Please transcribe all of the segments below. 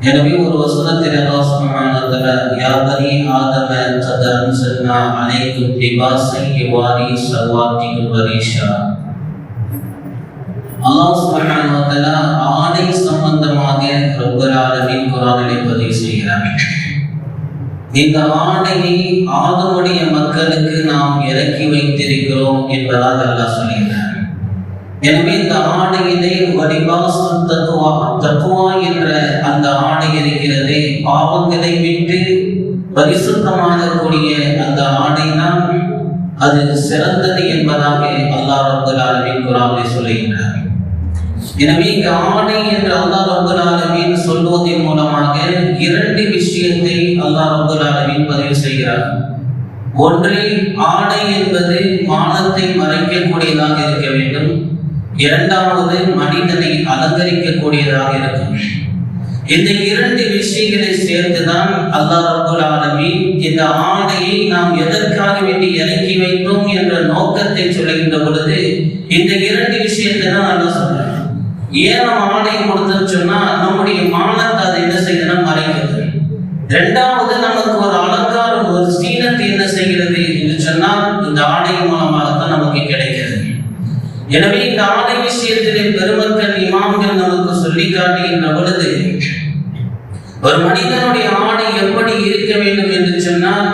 எனவே ஒரு வசனத்தில் அல்லாஹ் சுப்ஹானஹு வ தஆலா யா பனி ஆதம கத் அன்ஸல்னா அலைக்கும் லிபாஸன் யுவாரி சவாத்திகும் வரீஷா. அல்லாஹ் சுப்ஹானஹு வ தஆலா ஆடை சம்பந்தமாக ரப்பல் ஆலமீன் குர்ஆனிலே பதிவு செய்கிறார். இந்த ஆடையை ஆதமுடைய மக்களுக்கு நாம் இறக்கி வைத்திருக்கிறோம் என்பதாக அல்லாஹ் சொல்கிறார். எனவே இந்த ஆடையிலே வலிபாசுன் தக்வா என்ற அந்த ஆடை இருக்கிறது. பாவங்களை விட்டு பரிசுத்தமாகக்கூடிய அந்த ஆடை தான் அது சிறந்தது என்பதாக அல்லாஹ் ரப்பல் ஆலமீன் குர்ஆனிலே சொல்கிறார். எனவே இங்கு ஆடை என்று அல்லாஹ் ரப்பல் ஆலமீன் சொல்வதன் மூலமாக இரண்டு விஷயத்தை அல்லாஹ் ரப்பல் ஆலமீன் பதிவு செய்கிறார். ஒன்றில் ஆடை என்பது மானத்தை மறைக்கக்கூடியதாக இருக்க வேண்டும். இரண்டாவது மனிதனை அலங்கரிக்கக்கூடியதாக இருக்கும். இந்த இரண்டு விஷயங்களை சேர்த்துதான் அல்லாஹ் ரப்பல் ஆலமீன் இந்த ஆடையை நாம் எதற்காக வேண்டி இறக்கி வைத்தோம் என்ற நோக்கத்தை சொல்லுகின்ற பொழுது இந்த இரண்டு விஷயத்தை தான் அல்லாஹ் சொல்றான். ஏன் நம்ம ஆடை கொடுத்தோம்னு சொன்னா நம்முடைய மானத்தை அதை என்ன செய்யணும்னா மறைக்கிறது. இரண்டாவது நமக்கு ஒரு அலங்காரம், ஒரு சீனத்தை என்ன செய்கிறது என்று சொன்னால் இந்த ஆடை மூலமாகத்தான் நமக்கு கிடைக்கிறது. எனவே இந்த ஆடை விஷயத்திலே பெருமக்கள் இமாம்கள் நமக்கு சொல்லி காட்டுகின்ற பொழுது ஒரு மனிதனுடைய ஆடை எப்படி இருக்க வேண்டும் என்று சொன்னால்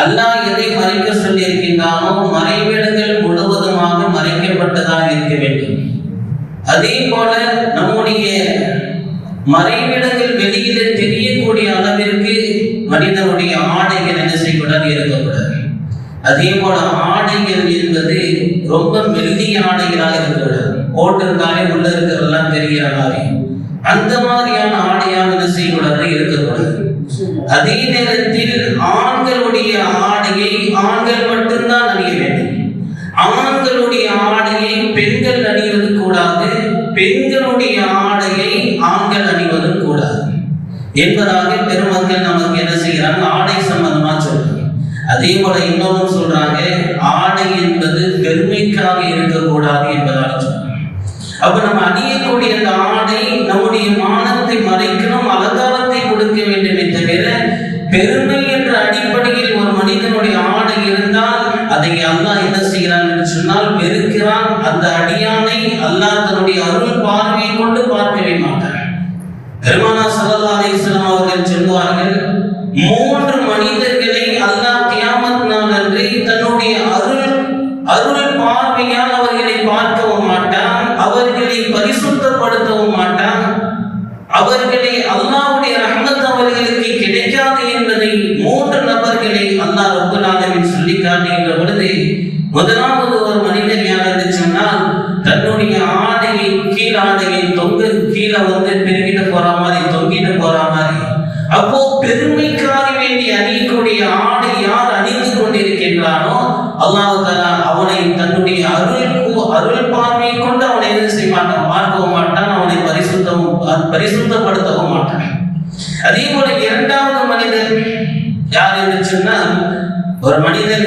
அல்லாஹ் எதை மறைக்க சொல்லி இருக்கின்றானோ மறைவிடங்கள் முழுவதுமாக மறைக்கப்பட்டதாக இருக்க வேண்டும். அதே போல நம்முடைய மறைவிடங்கள் வெளியிலே தெரியக்கூடிய அளவிற்கு மனிதனுடைய ஆடைகள் என்ன செய்யக்கூடாது, இருக்கக்கூடாது. அதே போல ஆடைகள் என்பது ரொம்ப மெல்லிய ஆடைகளாக இருக்கக்கூடாது. போட்டிருந்தாலே உள்ள இருக்கிறதெல்லாம் தெரிகிற மாதிரி அந்த மாதிரியான ஆடையாக என்ன செய்யக்கூடாது, இருக்கக்கூடாது. அதே நேரத்தில் ஆண்களுடைய ஆடையை ஆண்கள் மட்டும்தான் அணிய வேண்டும். ஆண்களுடைய ஆடையை பெண்கள் அணிவது கூடாது. பெண்களுடைய ஆடையை ஆண்கள் அணிவது கூடாது என்பதாக பெருமக்கள் நமக்கு என்ன செய்யறாங்க, ஆடை சம்பந்தமா சொல்றாங்க. அதே போல இன்னொரு சொல்றாங்க, ஆடை என்பது பெருமைக்காக இருக்கக்கூடாது என்பதாக சொல்றாங்க. அப்ப நம்ம அணியக்கூடிய அந்த ஆடை நம்முடைய மானத்தை மறைக்கணும், அலங்காரத்தை கொடுக்க வேண்டுமே தவிர பெருமை என்ற அடிப்படையில் ஒரு மனிதனுடைய ஆடை இருந்தால் அதை அல்லாஹ் என்ன செய்கிறான் என்று சொன்னால் வெறுக்கிறான். அந்த அடியானை அல்லாஹ் தன்னுடைய அருள் பார்வையை கொண்டு பார்க்கவே மாட்டான். பெருமானார் ஸல்லல்லாஹு அலைஹி வஸல்லம் அவர்கள் சொல்வார்கள், 3 மனிதர்களை அல்லாஹ் கியாமத் நாள் அன்று தன்னுடைய அருள் பார்வையால் அவர்களை பார்க்கவும் மாட்டான், அவர்களை பரிசுத்தப்படுத்தவும் மாட்டான், அவர்களை அல்லாஹ்வுடைய ரஹ்மத் அவர்களுக்கு கிடைக்காது என்பதை 3 நபர்களை அல்லாஹ் ரப்பல் ஆலமீன் சொல்லி காட்டுகின்ற பொழுது முதலாவது ஒரு மனிதன் யார் என்று சொன்னால் தன்னுடைய ஆடையை கீழாடையை கீழே பெருகிட்டு போற மாதிரி தொங்கிட்டு போற மாதிரி. அப்போ பெருமைக்காக வேண்டி அணியக்கூடிய ஆடை யார் அணிந்து கொண்டிருக்கின்றானோ அல்லாஹ் தஆலா அவனை தன்னுடைய அருள் பார்வையை கொண்டு அவனை என்ன செய்ய மாட்டான், பார்க்கவும் மாட்டான், அவனை பரிசுத்தப்படுத்தவும் மாட்டான். அதே போல இரண்டாவது மனிதன் யார் என்று சொன்னால் ஒரு மனிதன்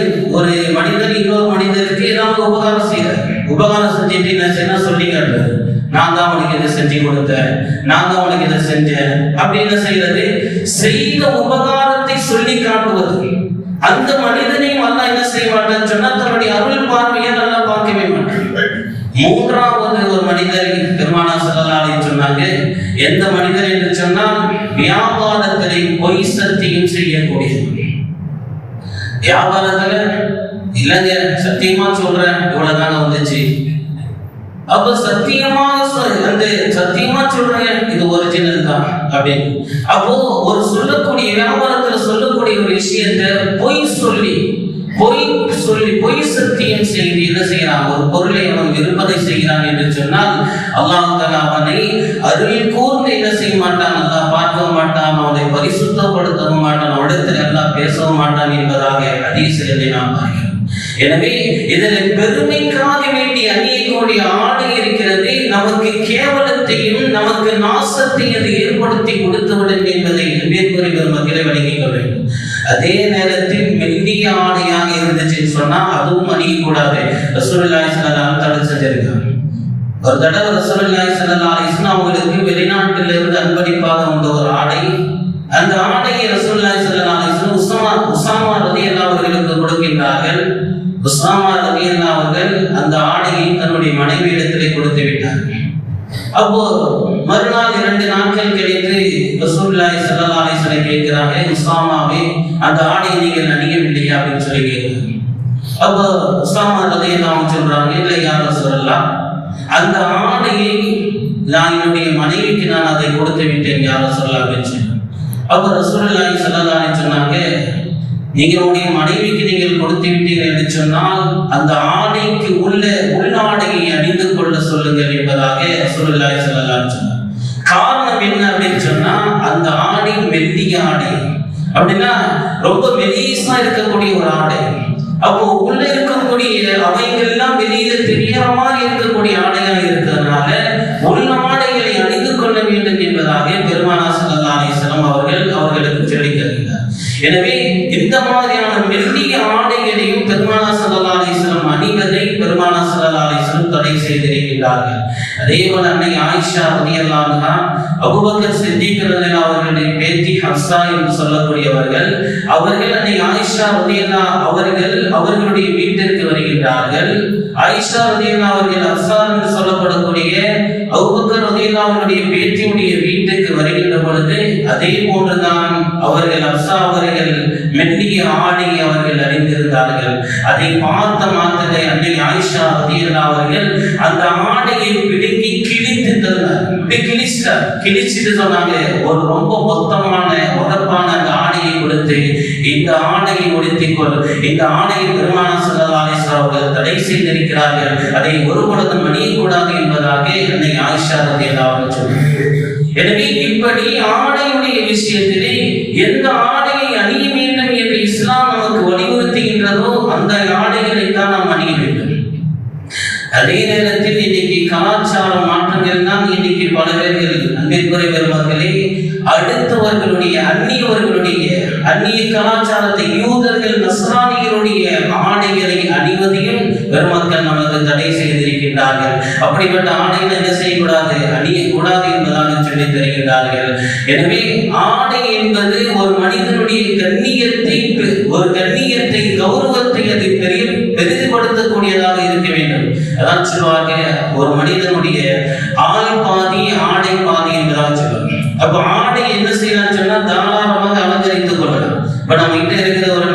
இன்னொரு மனிதருக்கு ஏதாவது உபகாரம் செய்யறார். உபகாரம் செஞ்சுட்டு என்ன சொல்லி காட்டுறது, நான் தான் அவனுக்கு இதை செஞ்சு கொடுத்தேன், நான் தான் அவனுக்கு இதை செஞ்சேன் அப்படின்னு செய்யறது. செய்த உபகாரத்தை சொல்லி காட்டுவது. அந்த மனிதனையும் அல்லாஹ் என்ன செய்ய மாட்டான்னு சொன்னா தன்னுடைய அருள் பார்வையை நல்லா பார்க்கவே மாட்டான். மூன்றாவது ஒரு மனிதர் பெருமானார் ஸல்லல்லாஹு அலைஹி வஸல்லம் சொன்னாங்க, எந்த மனிதர் என்று சொன்னால் வியாபாரத்திலே பொய் சத்தியம் செய்யக்கூடியது. வியாபாரத்துல இல்லைங்க சத்தியமா சொல்றேன் இவ்வளவுதான வந்துச்சு, அப்ப சத்தியமா சொல்றேன் இது ஒரிஜினல் தான் அப்படின்னு. அப்போ ஒரு சொல்லக்கூடிய வியாபாரத்துல சொல்லக்கூடிய ஒரு விஷயத்தை பொய் சத்தியம் செய்து என்ன செய்யறான், ஒரு பொருளை அவன் விற்பனை செய்கிறான் என்று சொன்னால் அல்லாஹ் தஆலா அவனை அருள் கூர்ந்து என்ன செய்ய மாட்டான், அல்லாஹ் பார்க்கவும் மாட்டான், அவனை பரிசுத்தப்படுத்தவும் மாட்டான், அவனிடத்தில் எல்லாம் பேசவும் மாட்டான் என்பதாக ஹதீஸிலே நாம் பார்க்கிறோம். எனவே இதில் பெருமைக்காக வேண்டி அணியக்கூடிய ஆடை இருக்கிறது நமக்கு கேவலத்தையும் நமக்கு நாசத்தையும் அது ஏற்படுத்தி கொடுத்துவிடும் என்பதை மேற்கூறிய மக்களை வழங்கிக் கொள்ள வேண்டும். அதே நேரத்தில் மெல்லிய ஆடையாக இருந்துச்சுன்னு சொன்னா அதுவும் அணியக்கூடாது. ரசூலுல்லாஹி ஸல்லல்லாஹு அலைஹி வஸல்லம் தடை செஞ்சிருக்காங்க. ஒரு தடவை ரசூலுல்லாஹி ஸல்லல்லாஹு அலைஹி வஸல்லம் அவங்களுக்கு வெளிநாட்டிலிருந்து அன்பளிப்பாக வந்த ஒரு ஆடை, அந்த ஆடையை ரசூலுல்லாஹி ஸல்லல்லாஹு அலைஹி வஸல்லம் உஸாமா ரலியல்லாஹு அவர்களுக்கு கொடுக்கின்றார்கள். உஸாமா ரலியல்லாஹு அவர்கள் அந்த ஆடையை தன்னுடைய மனைவியிடத்திலே கொடுத்து விட்டார்கள். அப்போ மறுநாள் 2 நாட்கள் கழித்து ரசூலுல்லாஹி ஸல்லல்லாஹு அலைஹி வஸல்லம் கேட்கிறாங்க, உஸாமாவே அந்த ஆடையை நீங்கள் அணியவில்லையா அப்படின்னு சொல்லி கேட்கிறாங்க. அப்போ உஸாமா ரலியல்லாஹு சொல்றாங்க, இல்லை யா ரசூலல்லாஹ், அந்த ஆடையை நான் என்னுடைய மனைவிக்கு நான் அதை கொடுத்து விட்டேன் யா ரசூலல்லாஹ் அப்படின்னு சொன்னாங்க. அப்போ ரசூலுல்லாஹி ஸல்லல்லாஹு அலைஹி வஸல்லம் சொன்னாங்க, நீங்களுடைய மனைவிக்கு நீங்கள் கொடுத்து விட்டீர்கள் என்று சொன்னால் அந்த ஆடைக்கு உள்ளாடையை அணிந்து கொள்ள சொல்லுங்கள் என்பதாக ரசூலுல்லாஹி ஸல்லல்லாஹு அலைஹி வஸல்லம். காரணம் என்ன அப்படின்னு சொன்னா, அந்த ஆடை மெல்லிய ஆடை, அப்படின்னா ரொம்ப மெலிசா இருக்கக்கூடிய ஒரு ஆடை. அப்போ உள்ள இருக்கக்கூடிய அவைகள் எல்லாம் வெளியில தெரியற மாதிரி இருக்கக்கூடிய ஆடையா இருக்கிறதுனால உள்ள ஆடைகளை அணிந்து கொள்ள வேண்டும் என்பதாக பெருமானார் ஸல்லல்லாஹு அலைஹி வஸல்லம் அவர்களுக்கு சொல்லித் தருகிறார். எனவே இந்த மாதிரியான மெல்லிய ஆடைகளையும் பெருமானார் ஸல்லல்லாஹு அலைஹி வஸல்லம் அணிவதை பெருமானார் ஸல்லல்லாஹு அலைஹி வஸல்லம் தடை செய்திருக்கிறார்கள். அதேபோல அன்னை ஆயிஷா ரலியல்லாஹு அன்ஹா, அபூபக்கர் சித்திக் ரலியல்லாஹு அவர்களுடைய பேத்தி ஹப்ஸா என்று சொல்லக்கூடியவர்கள், அவர்கள் அன்னை ஆயிஷா ரலியல்லாஹு அவர்களுடைய வீட்டிற்கு வருகின்றார்கள். ஆயிஷா ரலியல்லாஹு அவர்கள் ஹப்ஸா என்று சொல்லப்படக்கூடிய அபூபக்கர் ரலியல்லாஹு அவருடைய பேத்தியுடைய வீட்டுக்கு வருகின்ற பொழுது அதே போன்றுதான் அவர்கள் ஹப்ஸா அவர்கள் மெல்லிய ஆடையை அவர்கள் அணிந்திருந்தார்கள். அதை பார்த்த மாத்திரை அன்னை ஆயிஷா ரலியல்லாஹு அவர்கள் அந்த ஆடையை பிடுங்கி கிழித்து தந்தார். கிழிச்சிட்டு சொன்னாங்க, ஒரு ரொம்ப மொத்தமான உடப்பான அந்த ஆடையை கொடுத்து, இந்த ஆடையை உடுத்திக்கொள், இந்த ஆடையை பெருமானார் ஸல்லல்லாஹு அலைஹி வஸல்லம் அவர்கள் தடை செய்திருக்கிறார்கள், அதை ஒரு பொழுதும் அணியக்கூடாது என்பதாக அன்னை ஆயிஷா ரலியல்லாஹு அன்ஹா சொன்னார். எனவே இப்படி ஆடையுடைய விஷயத்திலே எந்த ஆடையை அணிய வேண்டும் என்று இஸ்லாம் நமக்கு வலியுறுத்துகின்றதோ அந்த ஆடைகளை தான் நாம் அணிய வேண்டும். அதே நேரத்தில் இன்னைக்கு கலாச்சார மாற்றங்கள் தான் இன்னைக்கு பல பேர்கள் அன்பிற்குரிய பெருமக்களே அடுத்தவர்களுடைய அந்நிய கலாச்சாரத்தை யூதர்கள் நஸ்ரானிகளுடைய ஆடைகளை அணிவதையும் பெருமக்கள் நமக்கு தடை செய்திருக்கின்றார்கள். அப்படிப்பட்ட ஆடைகளை என்ன செய்யக்கூடாது, அணியக்கூடாது என்பதாக சொல்லி தருகின்றார்கள். எனவே ஆடை என்பது ஒரு மனிதனுடைய கண்ணியத்தை கௌரவத்தை அது பெரிதுபடுத்தக்கூடியதாக இருக்க வேண்டும். அதான் சொல்லுவாங்க, ஒரு மனிதனுடைய ஆள் பாதி ஆடை பாதி என்பதாக சொல்லுவாங்க. அப்ப ஆடை என்ன செய்யலாம் சொன்னா தாராளமாக அலங்கரித்துக் கொள்ளலாம். இப்ப நம்ம கிட்ட இருக்கிற ஒரு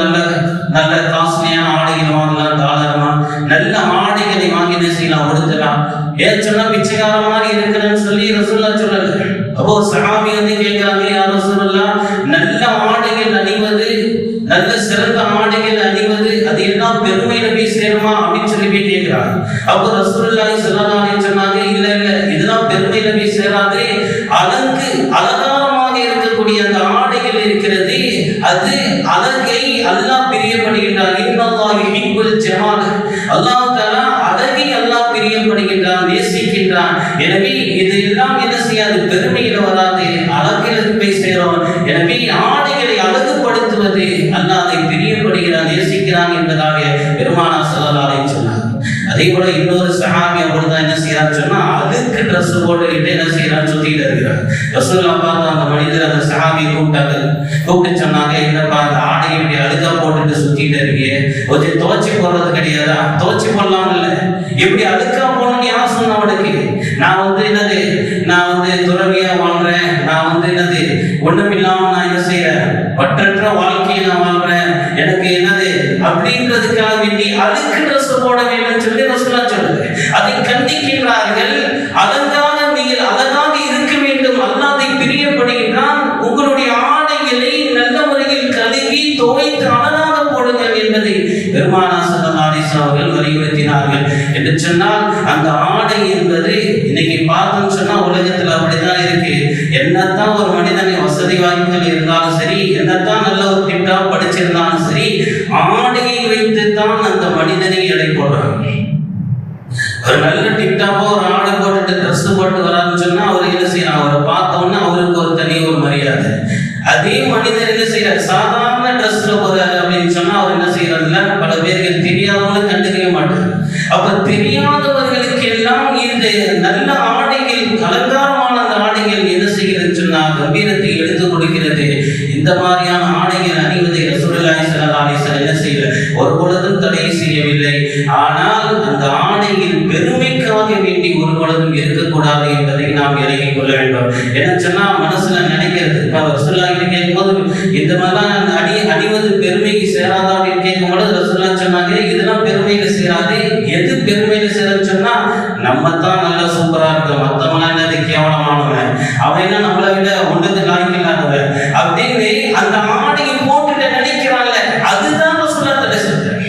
நல்ல காஸ்ட்லியான ஆடைகள் வாங்கலாம், தாராளமா நல்ல ஆடைகளை வாங்கி என்ன செய்யலாம், உடுத்தலாம். ஏன் சொன்னா பிச்சைக்கார மாதிரி இருக்கிறேன்னு சொல்லி ரசூலுல்லாஹ் சொல்லல. அப்போ சஹாபி வந்து கேட்கிறாங்க, யா ரசூலுல்லாஹ், நல்ல ஆடைகள் அணிவது, நல்ல சிறந்த ஆடைகள் அணிவது அது எல்லாம் பெருமையில போய் சேருமா அப்படின்னு சொல்லி போய் கேட்கிறாங்க. அப்போ ரசூலுல்லாஹி ஸல்லல்லாஹு அலைஹி வஸல்லம் சொன்னாங்க, இல்ல இதெல்லாம் பெருமையில போய் சேராது, அலங்காரமாக இருக்கக்கூடிய அந்த ஆடைகள் இருக்கிறது, அது அழகை அல்லாஹ் பிரியப்படுகின்றான். இன்னல்லாஹு யுஹிப்புல் ஜமால், அல்லாஹ் தஆலா அழகை அல்லாஹ் பிரியப்படுகின்றான், நேசிக்கின்றான். எனவே இது எல்லாம் என்ன செய்யாது, பெருமையில வராது, அழகில் போய் சேரும். எனவே ஆடைகளை அழகுபடுத்துவது அல்லாஹ் அதை பிரியப்படுகிறான், நேசிக்கிறான் என்பதாக பெருமானார் ஸல்லல்லாஹு அலைஹி வஸல்லம் சொன்னார். அதே போல இன்னொரு சஹாபி அவர்தான் என்ன செய்யறான்னு சொன்னா, அதுக்கு ட்ரெஸ் போட்டுக்கிட்டு என்ன செய்யறான்னு சுத்திட்டு இருக்கிறார். ரசூலுல்லாஹ் பார்த்து அந்த மனிதர் அந்த சஹாபியை கூப்பிட்டு சொன்னாங்க, என்னப்பா அந்த ஆடையை இப்படி அழுகா போட்டுட்டு சுத்திட்டு இருக்கீங்க, கொஞ்சம் துவச்சி போடுறது கிடையாதா? துவச்சி போடலாம் இல்ல, எப்படி அழுக்கா போடணும்னு யார் சொன்ன அவனுக்கு? நான் துறவியா வாழ்றேன், நான் ஒண்ணுமில்லாம நான் என்ன செய்யறேன், பற்றற்ற வாழ்க்கையை நான் வாழ்றேன், எனக்கு அப்படின்றதுக்காக வேண்டி அழுக்கு ட்ரெஸ் போட வேண்டும் சொல்லி ரசூலுல்லாஹ் சொல்லுது. அதை கண்டிக்கின்றார்கள். அதற்காக நீங்கள் அழகாக இருக்க வேண்டும், அல்லாஹ் அதை பிரியப்படுகின்றான். உங்களுடைய ஆடைகளை நல்ல முறையில் கழுவி துவைத்து அழகாக போடுங்கள் என்பதை பெருமானார் ஸல்லல்லாஹு அலைஹி வஸல்லம் அவர்கள் வலியுறுத்தினார்கள். என்று சொன்னால் அந்த ஆடை என்பது இன்னைக்கு பார்த்தோம்னு சொன்னா உலகத்துல அப்படிதான் இருக்கு. என்னத்தான் ஒரு மனிதனை வசதி வாய்ப்புகள் இருந்தாலும் சரி, என்னத்தான் நல்ல ஒரு திட்டா படிச்சிருந்தாலும் சரி, ஆடையை வைத்துத்தான் அந்த மனிதனை எடை போடுறாங்க. ஒரு நல்ல டிப்டாப்பா ஒரு ஆடை போட்டுட்டு ட்ரெஸ் போட்டு வரான்னு சொன்னா அவரு என்ன செய்யறான், அவரை பார்த்தோம்னா அவருக்கு ஒரு தனி ஒரு மரியாதை. அதே மனிதர் என்ன செய்யறாரு, சாதாரண ட்ரெஸ்ல போறாரு அப்படின்னு சொன்னா அவர் என்ன செய்யறதுல பல பேருக்கு தெரியாதவங்களும் கண்டுக்கவே மாட்டாங்க. அப்ப தெரியாதவர்களுக்கு எல்லாம் இந்த நல்ல ஆடைகள், அலங்காரமான அந்த ஆடைகள் என்ன செய்கிறது சொன்னால் கம்பீரத்தை எடுத்துக் கொடுக்கிறது. இந்த மாதிரியான ஆடைகள் அணிவதை ரசூலுல்லாஹி ஸல்லல்லாஹு அலைஹி வஸல்லம் என்ன செய்யல, ஒரு பொழுதும் தடை செய்யவில்லை. ஆனால் அந்த ஆடையில் பெருமைக்காக வேண்டி ஒரு பொழுதும் இருக்கக்கூடாது என்பதை நாம் இறங்கிக் கொள்ள வேண்டும். என்ன சொன்னா மனசுல நினைக்கிறது, ரசூலுல்லாஹி கேட்கும்போது இந்த மாதிரிலாம் அணிவது பெருமைக்கு சேராதா அப்படின்னு கேட்கும்போது ரசூலுல்லாஹி சொன்னாங்க, இதெல்லாம் பெருமைக்கு சேராது. எது பெருமைக்கு சேருன்னு சொன்னா, நம்ம தான் நல்லா சூப்பரா இருக்கோம், மத்தவங்க என்னது கேவலமானவன், அவன் நம்மளை விட ஒன்றுக்கு நாய்க்கலானவன் அப்படின்னு அந்த ஆடையை போட்டுட்டு நினைக்கிறாங்க. அதுதான் ரசூலுல்லாஹ் தடை சொல்றாங்க.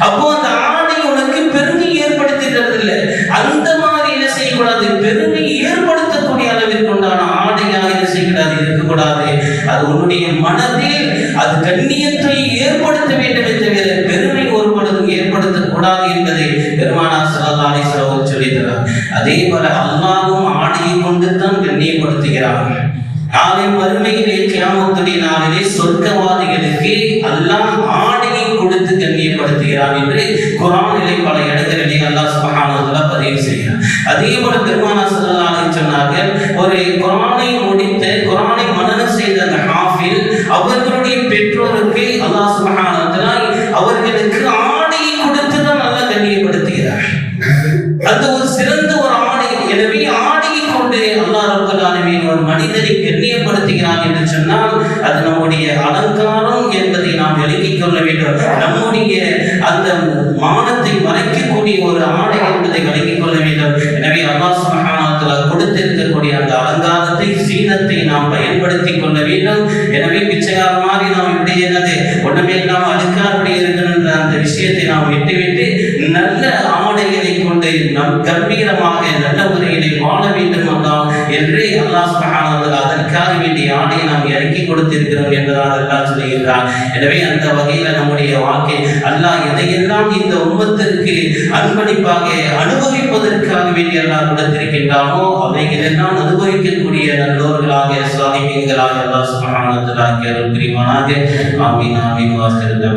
அப்போ அந்த ஆடை உனக்கு பெருமை ஏற்படுத்துகிறது இல்லை. அந்த மாதிரி என்ன செய்யக்கூடாது, பெருமை ஏற்படுத்தக்கூடிய அளவிற்கு உண்டான ஆடையாக என்ன செய்யக்கூடாது, இருக்கக்கூடாது. அது உன்னுடைய மனதில் அது கண்ணியத்தை ஏற்படுத்த வேண்டுமே தவிர பெருமை ஒருபொழுதும் ஏற்படுத்தக்கூடாது என்பதை பெருமானார் ஸல்லல்லாஹு அலைஹி வஸல்லம் சொல்லித் தரார். அதே போல அல்லாஹ்வும் ஆடையை கொண்டு தான் கண்ணியப்படுத்துகிறார். நாளை மறுமையிலே கியாமத்துடைய நாளிலே சொர்க்கவாதிகளுக்கு அல்லாஹ் ஆடையை கொடுத்து கண்ணியப்படுத்துகிறார் என்று குர்ஆனிலே பல இடங்களிலே அல்லாஹ் சுப்ஹானஹு வ தஆலா பதிவு செய்கிறார். அதே போல பெருமானார் ஸல்லல்லாஹு அலைஹி சொன்னார்கள், ஒரு குர்ஆனை முடித்த, குர்ஆனை மனனம் செய்த அந்த ஹாஃபில் அவர்களுடைய பெற்றோருக்கு அல்லாஹ் சுப்ஹானஹு வ தஆலா அவர்களுக்கு ஆடையை கொடுத்து தான் நல்லா கண்ணியப்படுத்துகிறார். அந்த ஒரு சிறந்த ஒரு ஆடை. எனவே ஆடையை கொண்டு அல்லாஹ் ரப்பல் ஆலமீன் ஒரு மனிதரை கண்ணியப்படுத்துகிறான் என்று சொன்னால் அது நம்முடைய அலங்காரம் என்பதை நாம் விளங்கிக் கொள்ள வேண்டும். நம்முடைய அந்த மானத்தை மறைக்கக்கூடிய ஒரு ஆடை என்பதை விளங்கிக் கொள்ள வேண்டும். எனவே அல்லாஹ் சுப்ஹானஹு வ தஆலா கொடுத்திருக்கக்கூடிய அந்த அலங்காரத்தை, சீனத்தை நாம் பயன்படுத்திக் கொள்ள வேண்டும். எனவே பிச்சைக்கார மாதிரி நாம் இப்படி என்னது ஒண்ணுமே இல்லாமல் அழுக்கா அப்படி இருக்கணுன்ற அந்த விஷயத்தை நாம் விட்டுவிட்டு நல்ல ஆடைகளை கொண்டு நம் கம்பீரமாக நல்ல முறையிலே வாழ வேண்டும் என்று அல்லாஹ் சுப்ஹானஹு வ தஆலா அதற்காக வேண்டிய ஆடையை நாம் இறக்கி கொடுத்திருக்கிறோம் என்பதாக அல்லாஹ் சொல்கிறார். எனவே அந்த வகையில நம்முடைய வாழ்க்கை அல்லாஹ் எதையெல்லாம் இந்த உம்மத்திற்கு அர்ப்பணிப்பாக அனுபவிப்பதற்காக வேண்டி அல்லாஹ் கொடுத்திருக்கின்றானோ அவைகளெல்லாம் அனுபவிக்கக்கூடிய நல்லோர்களாக, சாலிஹீன்களாக அல்லாஹ் சுப்ஹானஹு வ தஆலா அருள் புரிவானாக. ஆமீன் ஆமீன். வாஸ்தவ